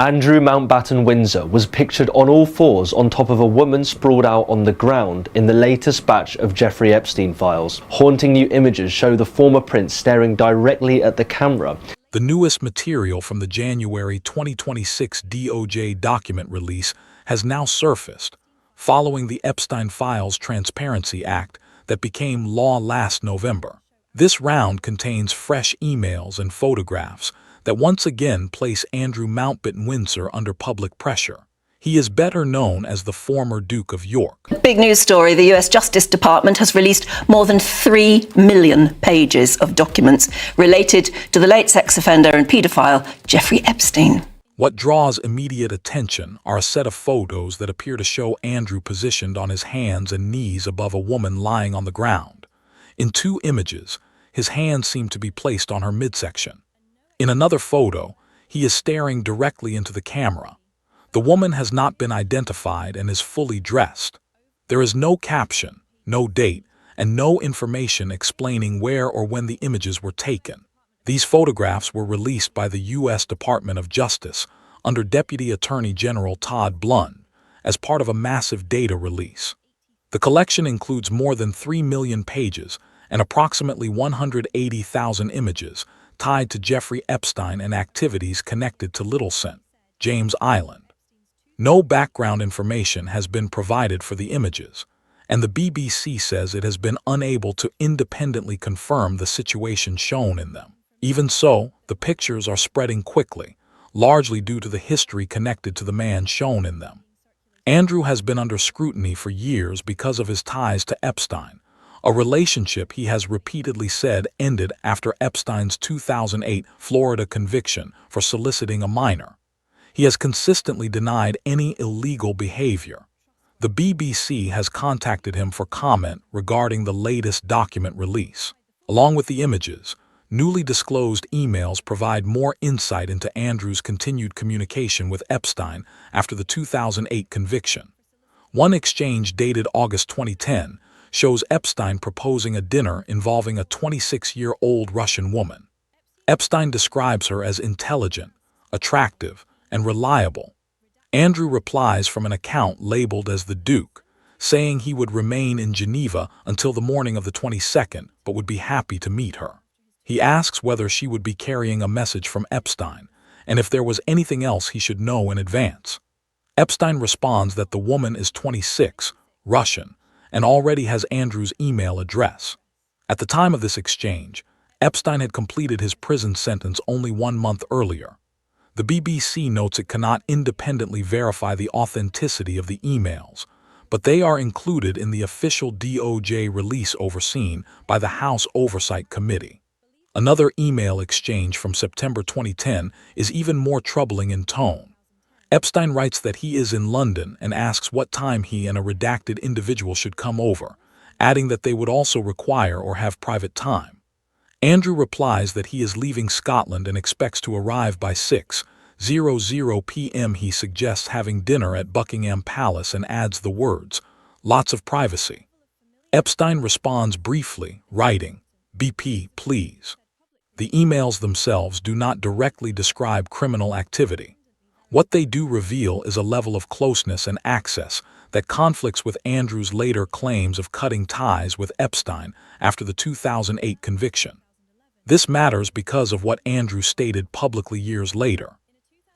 Andrew Mountbatten-Windsor was pictured on all fours on top of a woman sprawled out on the ground in the latest batch of Jeffrey Epstein files. Haunting new images show the former prince staring directly at the camera. The newest material from the January 2026 DOJ document release has now surfaced, following the Epstein Files Transparency Act that became law last November. This round contains fresh emails and photographs that once again place Andrew Mountbatten-Windsor under public pressure. He is better known as the former Duke of York. Big news story. The US Justice Department has released more than 3 million pages of documents related to the late sex offender and paedophile Jeffrey Epstein. What draws immediate attention are a set of photos that appear to show Andrew positioned on his hands and knees above a woman lying on the ground. In two images, his hands seem to be placed on her midsection. In another photo, he is staring directly into the camera. The woman has not been identified and is fully dressed. There is no caption, no date, and no information explaining where or when the images were taken. These photographs were released by the U.S. Department of Justice under Deputy Attorney General Todd Blunt as part of a massive data release. The collection includes more than 3 million pages and approximately 180,000 images tied to Jeffrey Epstein and activities connected to Little St. James Island. No background information has been provided for the images, and the BBC says it has been unable to independently confirm the situation shown in them. Even so, the pictures are spreading quickly, largely due to the history connected to the man shown in them. Andrew has been under scrutiny for years because of his ties to Epstein, a relationship he has repeatedly said ended after Epstein's 2008 Florida conviction for soliciting a minor. He has consistently denied any illegal behavior. The BBC has contacted him for comment regarding the latest document release. Along with the images, newly disclosed emails provide more insight into Andrew's continued communication with Epstein after the 2008 conviction. One exchange dated August 2010 shows Epstein proposing a dinner involving a 26-year-old Russian woman. Epstein describes her as intelligent, attractive, and reliable. Andrew replies from an account labeled as the Duke, saying he would remain in Geneva until the morning of the 22nd, but would be happy to meet her. He asks whether she would be carrying a message from Epstein, and if there was anything else he should know in advance. Epstein responds that the woman is 26, Russian, and already has Andrew's email address. At the time of this exchange, Epstein had completed his prison sentence only 1 month earlier. The BBC notes it cannot independently verify the authenticity of the emails, but they are included in the official DOJ release overseen by the House Oversight Committee. Another email exchange from September 2010 is even more troubling in tone. Epstein writes that he is in London and asks what time he and a redacted individual should come over, adding that they would also require or have private time. Andrew replies that he is leaving Scotland and expects to arrive by 6:00 p.m. He suggests having dinner at Buckingham Palace and adds the words, "Lots of privacy." Epstein responds briefly, writing, "BP, please." The emails themselves do not directly describe criminal activity. What they do reveal is a level of closeness and access that conflicts with Andrew's later claims of cutting ties with Epstein after the 2008 conviction. This matters because of what Andrew stated publicly years later.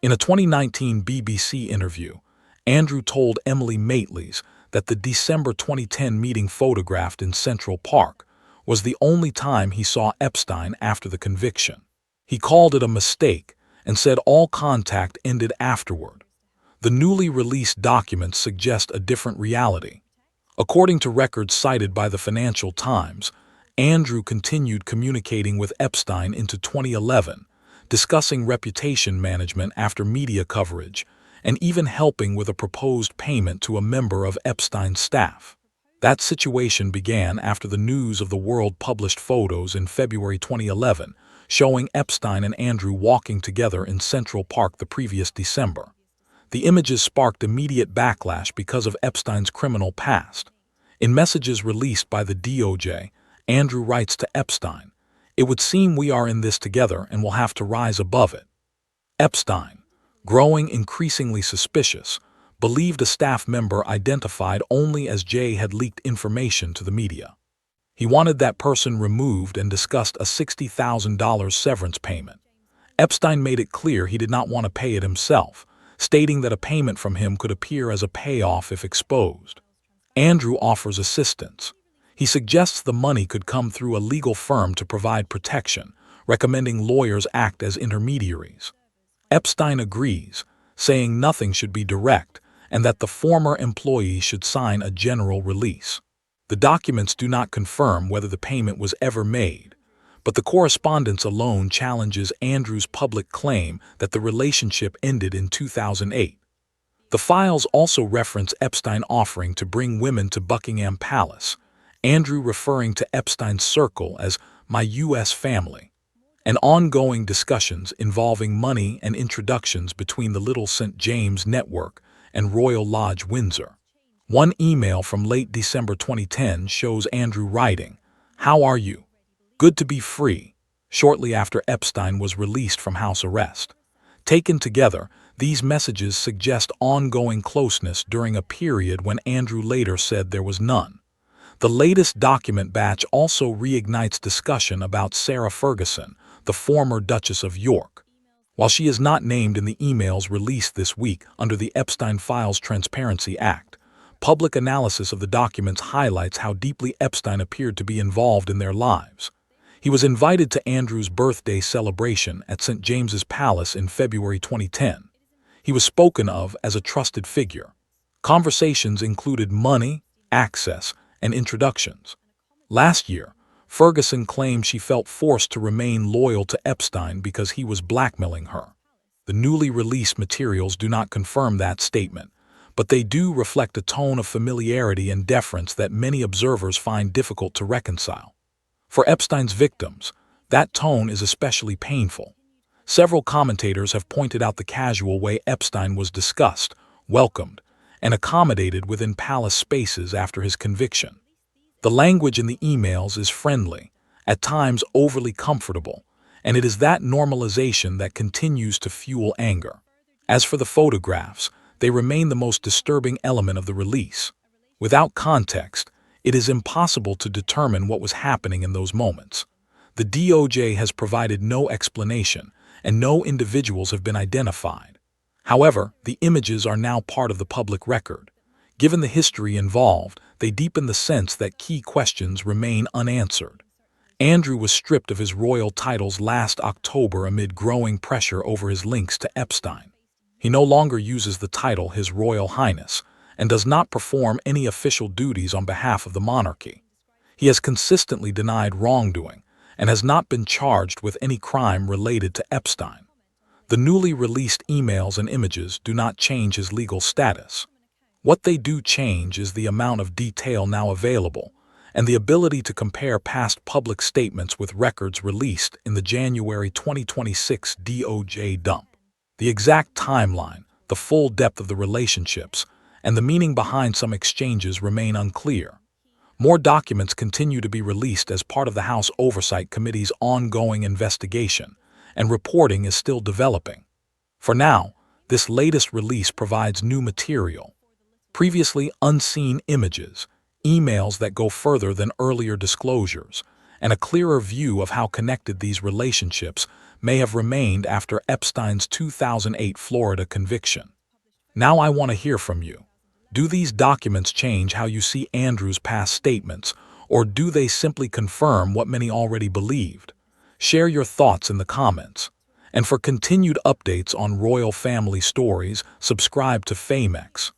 In a 2019 BBC interview, Andrew told Emily Maitlis that the December 2010 meeting photographed in Central Park was the only time he saw Epstein after the conviction. He called it a mistake and said all contact ended afterward. The newly released documents suggest a different reality. According to records cited by the Financial Times, Andrew continued communicating with Epstein into 2011, discussing reputation management after media coverage, and even helping with a proposed payment to a member of Epstein's staff. That situation began after the News of the World published photos in February 2011, showing Epstein and Andrew walking together in Central Park the previous December. The images sparked immediate backlash because of Epstein's criminal past. In messages released by the DOJ, Andrew writes to Epstein, "It would seem we are in this together and will have to rise above it." Epstein, Growing increasingly suspicious, believed a staff member identified only as Jay had leaked information to the media. He wanted that person removed and discussed a $60,000 severance payment. Epstein made it clear he did not want to pay it himself, stating that a payment from him could appear as a payoff if exposed. Andrew offers assistance. He suggests the money could come through a legal firm to provide protection, recommending lawyers act as intermediaries. Epstein agrees, saying nothing should be direct and that the former employee should sign a general release. The documents do not confirm whether the payment was ever made, but the correspondence alone challenges Andrew's public claim that the relationship ended in 2008. The files also reference Epstein offering to bring women to Buckingham Palace, Andrew referring to Epstein's circle as "my U.S. family," and ongoing discussions involving money and introductions between the Little St. James Network and Royal Lodge, Windsor. One email from late December 2010 shows Andrew writing, "How are you? Good to be free," shortly after Epstein was released from house arrest. Taken together, these messages suggest ongoing closeness during a period when Andrew later said there was none. The latest document batch also reignites discussion about Sarah Ferguson, the former Duchess of York. While she is not named in the emails released this week under the Epstein Files Transparency Act, public analysis of the documents highlights how deeply Epstein appeared to be involved in their lives. He was invited to Andrew's birthday celebration at St. James's Palace in February 2010. He was spoken of as a trusted figure. Conversations included money, access, and introductions. Last year, Ferguson claimed she felt forced to remain loyal to Epstein because he was blackmailing her. The newly released materials do not confirm that statement, but they do reflect a tone of familiarity and deference that many observers find difficult to reconcile. For Epstein's victims, that tone is especially painful. Several commentators have pointed out the casual way Epstein was discussed, welcomed, and accommodated within palace spaces after his conviction. The language in the emails is friendly, at times overly comfortable, and it is that normalization that continues to fuel anger. As for the photographs, they remain the most disturbing element of the release. Without context, it is impossible to determine what was happening in those moments. The DOJ has provided no explanation, and no individuals have been identified. However, the images are now part of the public record. Given the history involved, they deepen the sense that key questions remain unanswered. Andrew was stripped of his royal titles last October amid growing pressure over his links to Epstein. He no longer uses the title His Royal Highness and does not perform any official duties on behalf of the monarchy. He has consistently denied wrongdoing and has not been charged with any crime related to Epstein. The newly released emails and images do not change his legal status. What they do change is the amount of detail now available and the ability to compare past public statements with records released in the January 2026 DOJ dump. The exact timeline, the full depth of the relationships, and the meaning behind some exchanges remain unclear. More documents continue to be released as part of the House Oversight Committee's ongoing investigation, and reporting is still developing. For now, this latest release provides new material. Previously unseen images, emails that go further than earlier disclosures, and a clearer view of how connected these relationships may have remained after Epstein's 2008 Florida conviction. Now I want to hear from you. Do these documents change how you see Andrew's past statements, or do they simply confirm what many already believed? Share your thoughts in the comments. And for continued updates on royal family stories, subscribe to FameX.